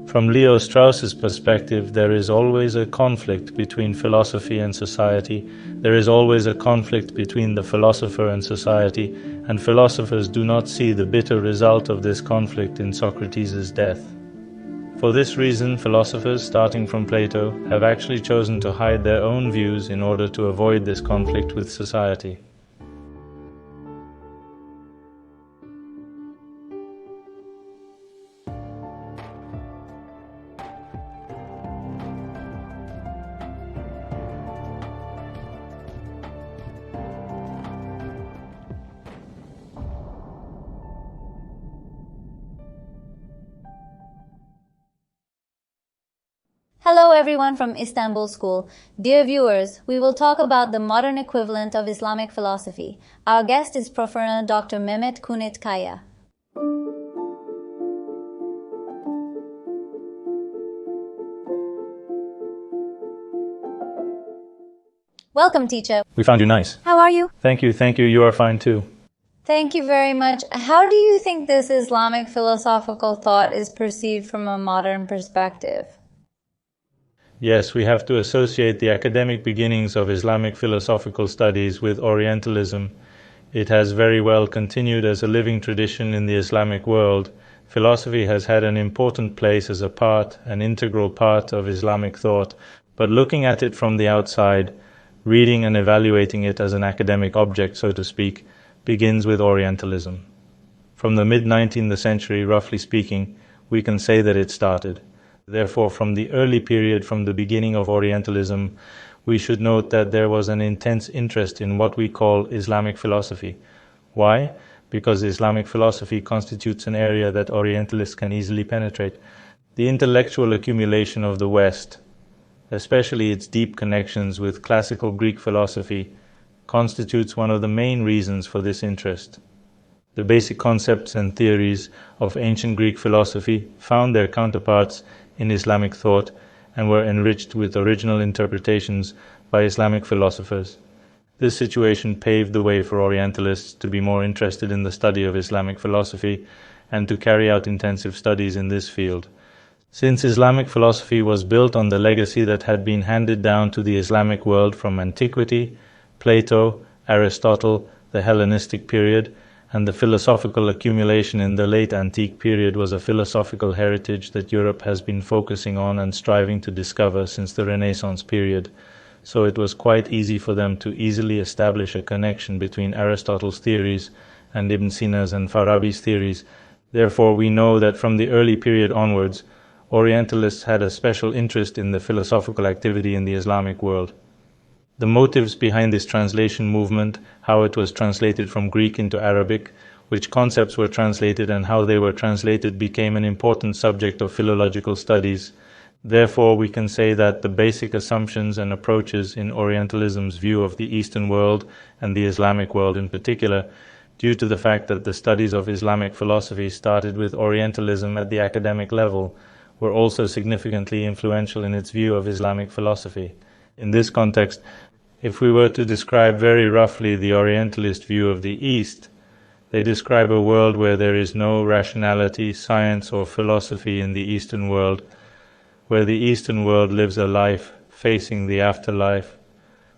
From Leo Strauss's perspective, there is always a conflict between philosophy and society. There is always a conflict between the philosopher and society, and philosophers do not see the bitter result of this conflict in Socrates' death. For this reason, philosophers, starting from Plato, have actually chosen to hide their own views in order to avoid this conflict with society. Hello everyone from Istanbul School. Dear viewers, we will talk about the modern equivalent of Islamic philosophy. Our guest is Prof. Dr. Mehmet Cüneyt Kaya. Welcome, teacher. We found you nice. How are you? Thank you, you are fine too. Thank you very much. How do you think this Islamic philosophical thought is perceived from a modern perspective? Yes, we have to associate the academic beginnings of Islamic philosophical studies with Orientalism. It has very well continued as a living tradition in the Islamic world. Philosophy has had an important place as an integral part of Islamic thought, but looking at it from the outside, reading and evaluating it as an academic object, so to speak, begins with Orientalism. From the mid-19th century, roughly speaking, we can say that it started. Therefore, from the early period, from the beginning of Orientalism, we should note that there was an intense interest in what we call Islamic philosophy. Why? Because Islamic philosophy constitutes an area that Orientalists can easily penetrate. The intellectual accumulation of the West, especially its deep connections with classical Greek philosophy, constitutes one of the main reasons for this interest. The basic concepts and theories of ancient Greek philosophy found their counterparts in Islamic thought and were enriched with original interpretations by Islamic philosophers. This situation paved the way for Orientalists to be more interested in the study of Islamic philosophy and to carry out intensive studies in this field. Since Islamic philosophy was built on the legacy that had been handed down to the Islamic world from antiquity, Plato, Aristotle, the Hellenistic period, and the philosophical accumulation in the late antique period was a philosophical heritage that Europe has been focusing on and striving to discover since the Renaissance period. So it was quite easy for them to easily establish a connection between Aristotle's theories and Ibn Sina's and Farabi's theories. Therefore, we know that from the early period onwards, Orientalists had a special interest in the philosophical activity in the Islamic world. The motives behind this translation movement, how it was translated from Greek into Arabic, which concepts were translated and how they were translated became an important subject of philological studies. Therefore, we can say that the basic assumptions and approaches in Orientalism's view of the Eastern world and the Islamic world in particular, due to the fact that the studies of Islamic philosophy started with Orientalism at the academic level, were also significantly influential in its view of Islamic philosophy. In this context, if we were to describe very roughly the Orientalist view of the East, they describe a world where there is no rationality, science, or philosophy in the Eastern world, where the Eastern world lives a life facing the afterlife,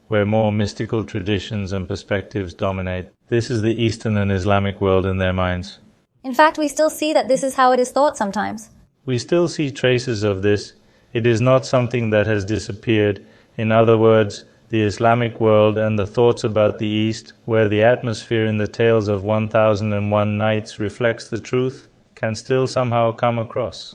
where more mystical traditions and perspectives dominate. This is the Eastern and Islamic world in their minds. In fact, we still see that this is how it is thought sometimes. We still see traces of this. It is not something that has disappeared. In other words, the Islamic world and the thoughts about the East, where the atmosphere in the tales of 1001 Nights reflects the truth, can still somehow come across.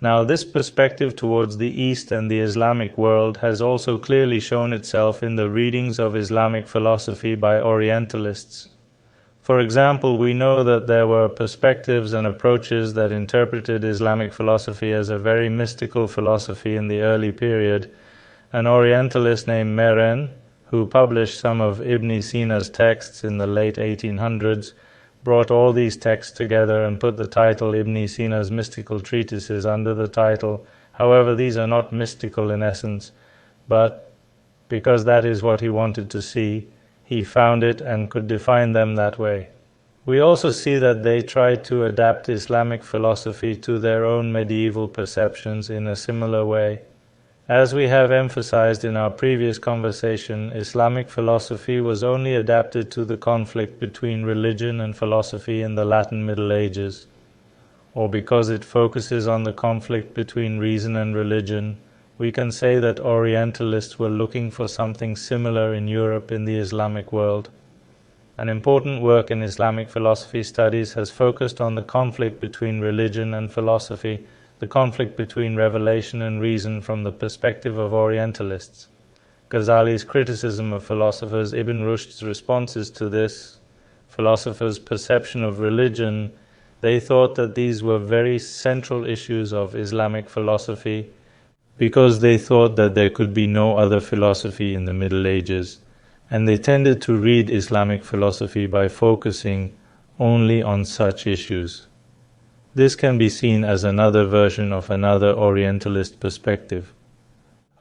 Now, this perspective towards the East and the Islamic world has also clearly shown itself in the readings of Islamic philosophy by Orientalists. For example, we know that there were perspectives and approaches that interpreted Islamic philosophy as a very mystical philosophy in the early period. An Orientalist named Meren, who published some of Ibn Sina's texts in the late 1800s, brought all these texts together and put the title Ibn Sina's mystical treatises under the title. However, these are not mystical in essence, but because that is what he wanted to see, he found it and could define them that way. We also see that they tried to adapt Islamic philosophy to their own medieval perceptions in a similar way. As we have emphasized in our previous conversation, Islamic philosophy was only adapted to the conflict between religion and philosophy in the Latin Middle Ages, or because it focuses on the conflict between reason and religion. We can say that Orientalists were looking for something similar in Europe in the Islamic world. An important work in Islamic philosophy studies has focused on the conflict between religion and philosophy, the conflict between revelation and reason from the perspective of Orientalists. Ghazali's criticism of philosophers, Ibn Rushd's responses to this, philosophers' perception of religion, they thought that these were very central issues of Islamic philosophy because they thought that there could be no other philosophy in the Middle Ages, and they tended to read Islamic philosophy by focusing only on such issues. This can be seen as another version of another Orientalist perspective.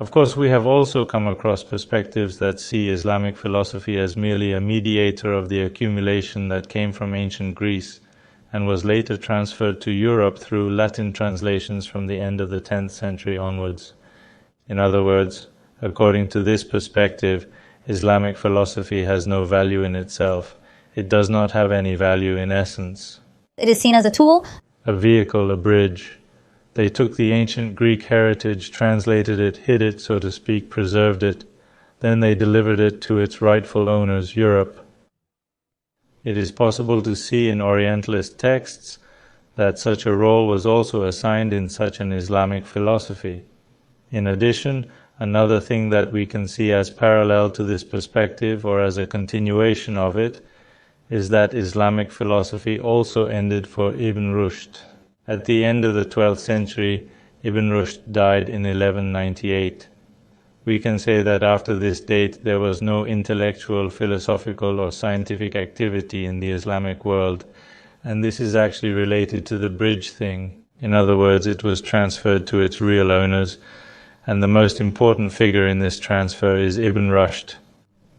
Of course, we have also come across perspectives that see Islamic philosophy as merely a mediator of the accumulation that came from ancient Greece and was later transferred to Europe through Latin translations from the end of the 10th century onwards. In other words, according to this perspective, Islamic philosophy has no value in itself. It does not have any value in essence. It is seen as a tool, A vehicle, a bridge. They took the ancient Greek heritage, translated it, hid it, so to speak, preserved it. Then they delivered it to its rightful owners, Europe. It is possible to see in Orientalist texts that such a role was also assigned in such an Islamic philosophy. In addition, another thing that we can see as parallel to this perspective or as a continuation of it is that Islamic philosophy also ended for Ibn Rushd. At the end of the 12th century, Ibn Rushd died in 1198. We can say that after this date there was no intellectual, philosophical or scientific activity in the Islamic world, and this is actually related to the bridge thing. In other words, it was transferred to its real owners, and the most important figure in this transfer is Ibn Rushd.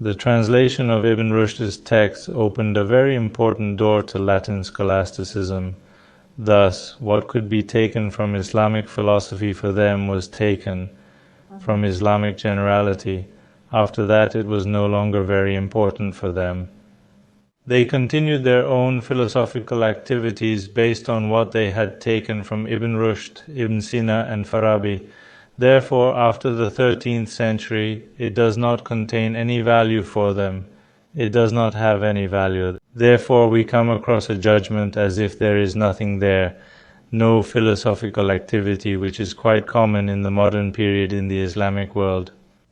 The translation of Ibn Rushd's text opened a very important door to Latin scholasticism. Thus, what could be taken from Islamic philosophy for them was taken from Islamic generality. After that, it was no longer very important for them. They continued their own philosophical activities based on what they had taken from Ibn Rushd, Ibn Sina, and Farabi. Therefore, after the 13th century, it does not contain any value for them. It does not have any value. Therefore, we come across a judgment as if there is nothing there, no philosophical activity, which is quite common in the modern period in the Islamic world.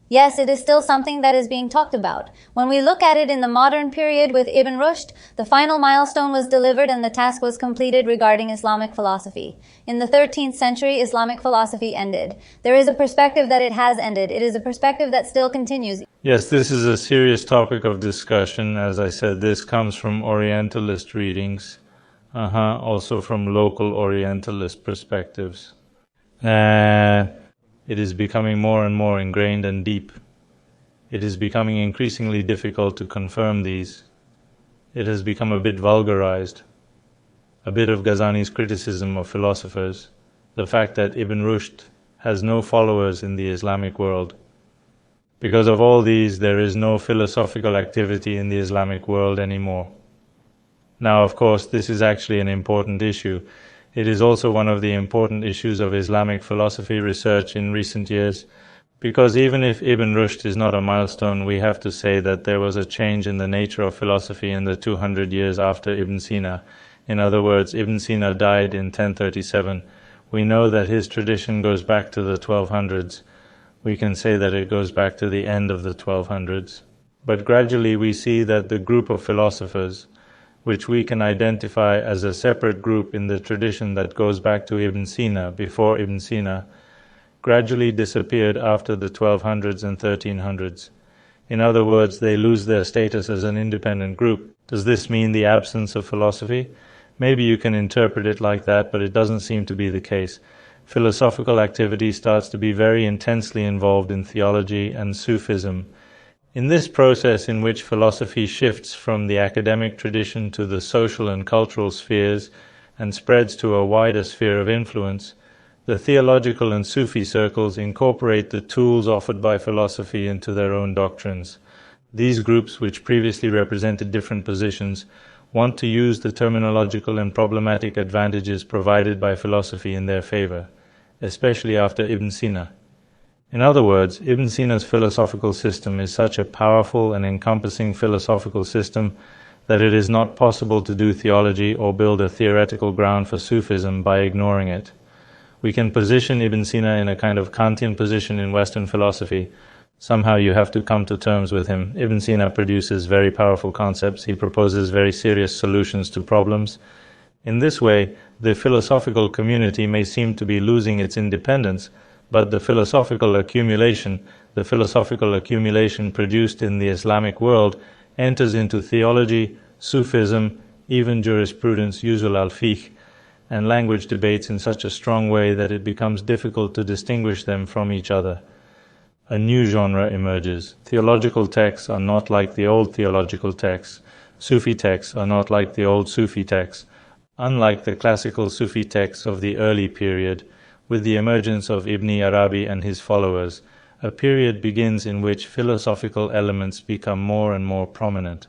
Yes, it is still something that is being talked about. When we look at it in the modern period with Ibn Rushd, the final milestone was delivered and the task was completed regarding Islamic philosophy. In the 13th century, Islamic philosophy ended. There is a perspective that it has ended. It is a perspective that still continues. Yes, this is a serious topic of discussion. As I said, this comes from Orientalist readings, also from local Orientalist perspectives. It is becoming more and more ingrained and deep. It is becoming increasingly difficult to confirm these. It has become a bit vulgarized. A bit of Ghazali's criticism of philosophers, the fact that Ibn Rushd has no followers in the Islamic world. Because of all these, there is no philosophical activity in the Islamic world anymore. Now, of course, this is actually an important issue. It is also one of the important issues of Islamic philosophy research in recent years, because even if Ibn Rushd is not a milestone, we have to say that there was a change in the nature of philosophy in the 200 years after Ibn Sina. In other words, Ibn Sina died in 1037. We know that his tradition goes back to the 1200s. We can say that it goes back to the end of the 1200s. But gradually we see that the group of philosophers, which we can identify as a separate group in the tradition that goes back to Ibn Sina, before Ibn Sina, gradually disappeared after the 1200s and 1300s. In other words, they lose their status as an independent group. Does this mean the absence of philosophy? Maybe you can interpret it like that, but it doesn't seem to be the case. Philosophical activity starts to be very intensely involved in theology and Sufism. In this process in which philosophy shifts from the academic tradition to the social and cultural spheres and spreads to a wider sphere of influence, the theological and Sufi circles incorporate the tools offered by philosophy into their own doctrines. These groups, which previously represented different positions, want to use the terminological and problematic advantages provided by philosophy in their favor, especially after Ibn Sina. In other words, Ibn Sina's philosophical system is such a powerful and encompassing philosophical system that it is not possible to do theology or build a theoretical ground for Sufism by ignoring it. We can position Ibn Sina in a kind of Kantian position in Western philosophy. Somehow you have to come to terms with him. Ibn Sina produces very powerful concepts. He proposes very serious solutions to problems. In this way, the philosophical community may seem to be losing its independence, but the philosophical accumulation produced in the Islamic world enters into theology, Sufism, even jurisprudence, usul al-fiqh, and language debates in such a strong way that it becomes difficult to distinguish them from each other. A new genre emerges. Theological texts are not like the old theological texts. Sufi texts are not like the old Sufi texts. Unlike the classical Sufi texts of the early period, with the emergence of Ibn Arabi and his followers, a period begins in which philosophical elements become more and more prominent.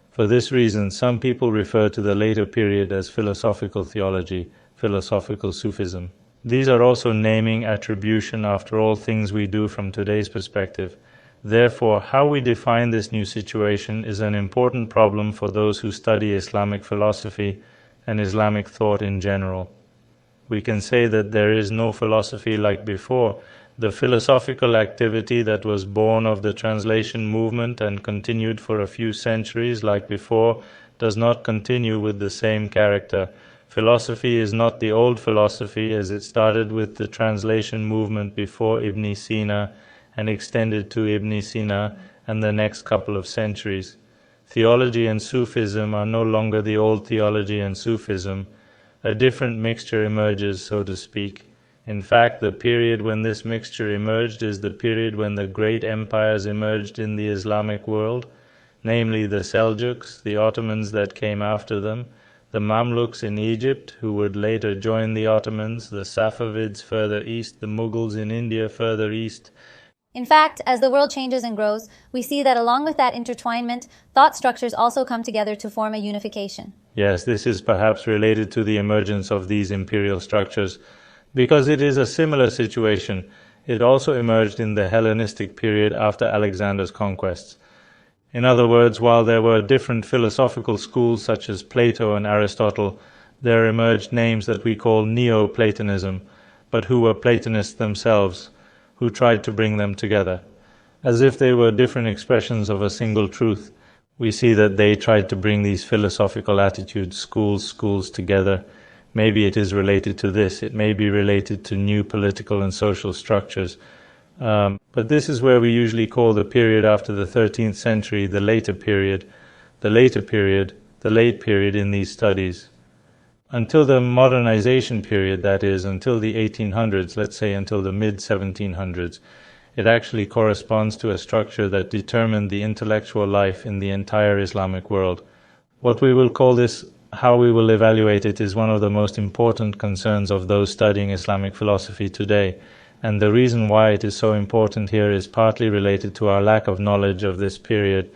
For this reason, some people refer to the later period as philosophical theology, philosophical Sufism. These are also naming attribution after all things we do from today's perspective. Therefore, how we define this new situation is an important problem for those who study Islamic philosophy and Islamic thought in general. We can say that there is no philosophy like before. The philosophical activity that was born of the translation movement and continued for a few centuries like before does not continue with the same character. Philosophy is not the old philosophy as it started with the translation movement before Ibn Sina and extended to Ibn Sina and the next couple of centuries. Theology and Sufism are no longer the old theology and Sufism. A different mixture emerges, so to speak. In fact, the period when this mixture emerged is the period when the great empires emerged in the Islamic world, namely the Seljuks, the Ottomans that came after them, the Mamluks in Egypt, who would later join the Ottomans, the Safavids further east, the Mughals in India further east. In fact, as the world changes and grows, we see that along with that intertwinement, thought structures also come together to form a unification. Yes, this is perhaps related to the emergence of these imperial structures, because it is a similar situation. It also emerged in the Hellenistic period after Alexander's conquests. In other words, while there were different philosophical schools such as Plato and Aristotle, there emerged names that we call Neo-Platonism, but who were Platonists themselves, who tried to bring them together. As if they were different expressions of a single truth, we see that they tried to bring these philosophical attitudes, schools together. Maybe it is related to this, it may be related to new political and social structures. But this is where we usually call the period after the 13th century the late period in these studies. Until the modernization period, that is, until the 1800s, let's say until the mid-1700s, it actually corresponds to a structure that determined the intellectual life in the entire Islamic world. What we will call this, how we will evaluate it, is one of the most important concerns of those studying Islamic philosophy today. And the reason why it is so important here is partly related to our lack of knowledge of this period.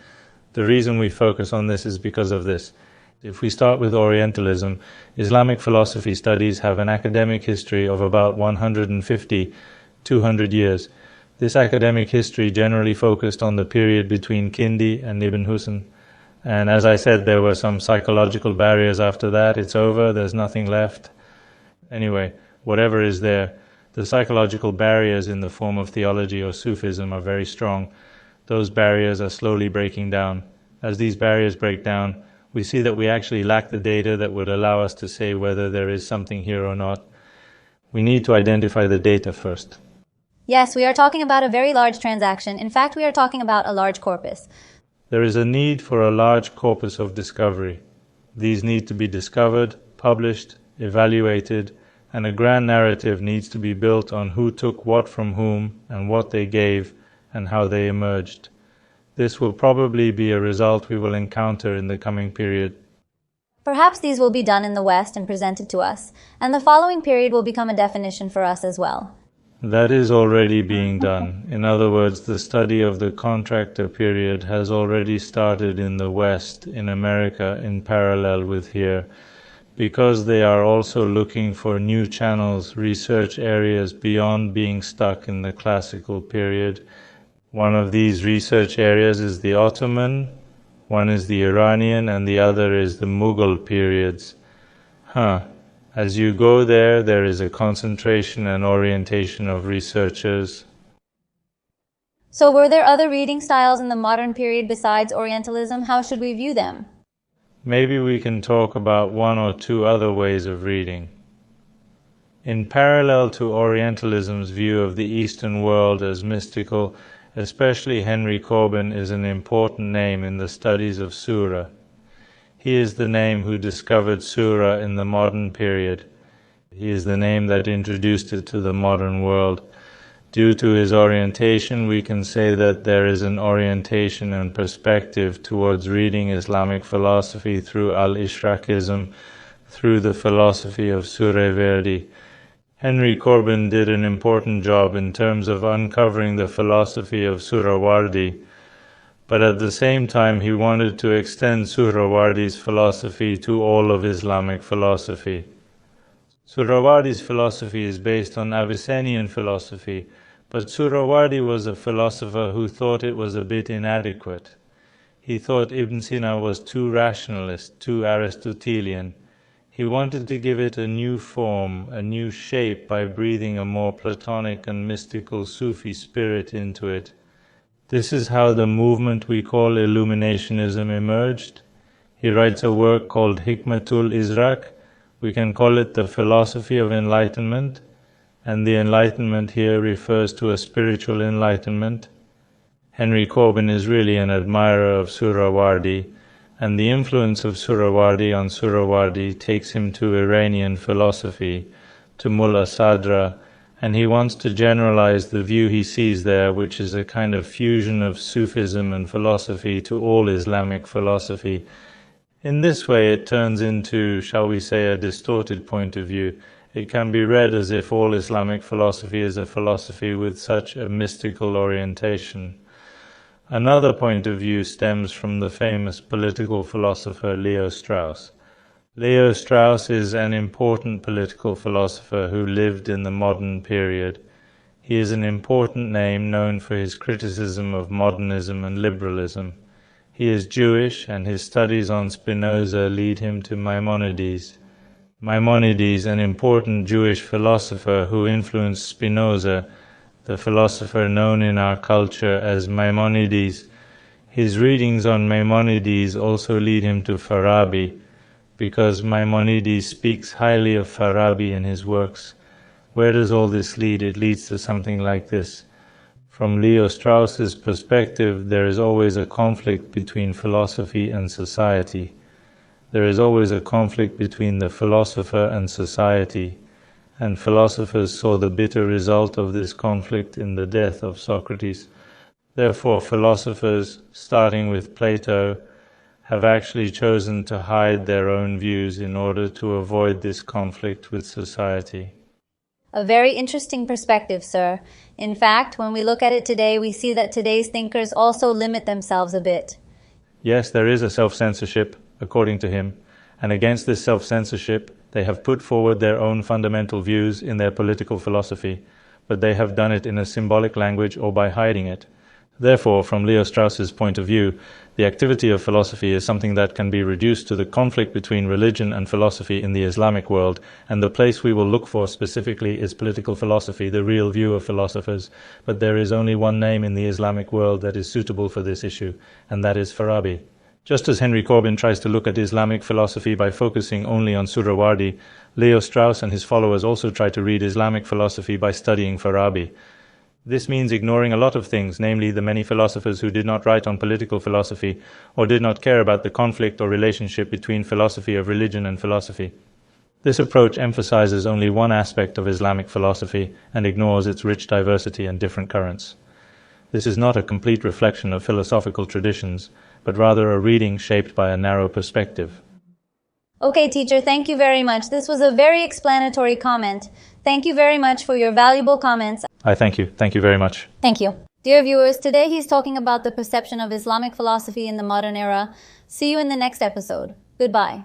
The reason we focus on this is because of this. If we start with Orientalism, Islamic philosophy studies have an academic history of about 150, 200 years. This academic history generally focused on the period between Kindi and Ibn Husn. And as I said, there were some psychological barriers after that. It's over, there's nothing left. Anyway, whatever is there, the psychological barriers in the form of theology or Sufism are very strong. Those barriers are slowly breaking down. As these barriers break down, we see that we actually lack the data that would allow us to say whether there is something here or not. We need to identify the data first. Yes, we are talking about a very large transaction. In fact, we are talking about a large corpus. There is a need for a large corpus of discovery. These need to be discovered, published, evaluated, and a grand narrative needs to be built on who took what from whom and what they gave and how they emerged. This will probably be a result we will encounter in the coming period. Perhaps these will be done in the West and presented to us, and the following period will become a definition for us as well. That is already being done. In other words, the study of the contractor period has already started in the West, in America, in parallel with here, because they are also looking for new channels, research areas beyond being stuck in the classical period. One of these research areas is the Ottoman, one is the Iranian, and the other is the Mughal periods. As you go there, there is a concentration and orientation of researchers. So were there other reading styles in the modern period besides Orientalism? How should we view them? Maybe we can talk about one or two other ways of reading. In parallel to Orientalism's view of the Eastern world as mystical, especially Henry Corbin is an important name in the studies of Surah. He is the name who discovered Surah in the modern period. He is the name that introduced it to the modern world. Due to his orientation, we can say that there is an orientation and perspective towards reading Islamic philosophy through al-Ishraqism, through the philosophy of Suhrawardi. Henry Corbin did an important job in terms of uncovering the philosophy of Suhrawardi, but at the same time he wanted to extend Suhrawardi's philosophy to all of Islamic philosophy. Suhrawardi's philosophy is based on Avicennian philosophy, but Suhrawardi was a philosopher who thought it was a bit inadequate. He thought Ibn Sina was too rationalist, too Aristotelian. He wanted to give it a new form, a new shape by breathing a more Platonic and mystical Sufi spirit into it. This is how the movement we call illuminationism emerged. He writes a work called Hikmatul Izraq. We can call it the philosophy of enlightenment, and the enlightenment here refers to a spiritual enlightenment. Henry Corbin is really an admirer of Suhrawardi, and the influence of Suhrawardi on Suhrawardi takes him to Iranian philosophy, to Mullah Sadra, and he wants to generalize the view he sees there, which is a kind of fusion of Sufism and philosophy to all Islamic philosophy. In this way it turns into, shall we say, a distorted point of view. It can be read as if all Islamic philosophy is a philosophy with such a mystical orientation. Another point of view stems from the famous political philosopher Leo Strauss. Leo Strauss is an important political philosopher who lived in the modern period. He is an important name known for his criticism of modernism and liberalism. He is Jewish, and his studies on Spinoza lead him to Maimonides. Maimonides, an important Jewish philosopher who influenced Spinoza, the philosopher known in our culture as Maimonides. His readings on Maimonides also lead him to Farabi, because Maimonides speaks highly of Farabi in his works. Where does all this lead? It leads to something like this. From Leo Strauss's perspective, there is always a conflict between philosophy and society. There is always a conflict between the philosopher and society, and philosophers saw the bitter result of this conflict in the death of Socrates. Therefore, philosophers, starting with Plato, have actually chosen to hide their own views in order to avoid this conflict with society. A very interesting perspective, sir. In fact, when we look at it today, we see that today's thinkers also limit themselves a bit. Yes, there is a self-censorship, according to him, and against this self-censorship, they have put forward their own fundamental views in their political philosophy, but they have done it in a symbolic language or by hiding it. Therefore, from Leo Strauss's point of view, the activity of philosophy is something that can be reduced to the conflict between religion and philosophy in the Islamic world, and the place we will look for specifically is political philosophy, the real view of philosophers. But there is only one name in the Islamic world that is suitable for this issue, and that is Farabi. Just as Henry Corbin tries to look at Islamic philosophy by focusing only on Suhrawardi, Leo Strauss and his followers also try to read Islamic philosophy by studying Farabi. This means ignoring a lot of things, namely the many philosophers who did not write on political philosophy or did not care about the conflict or relationship between philosophy of religion and philosophy. This approach emphasizes only one aspect of Islamic philosophy and ignores its rich diversity and different currents. This is not a complete reflection of philosophical traditions, but rather a reading shaped by a narrow perspective. Okay, teacher, thank you very much. This was a very explanatory comment. Thank you very much for your valuable comments. I thank you. Thank you very much. Thank you. Dear viewers, today he's talking about the perception of Islamic philosophy in the modern era. See you in the next episode. Goodbye.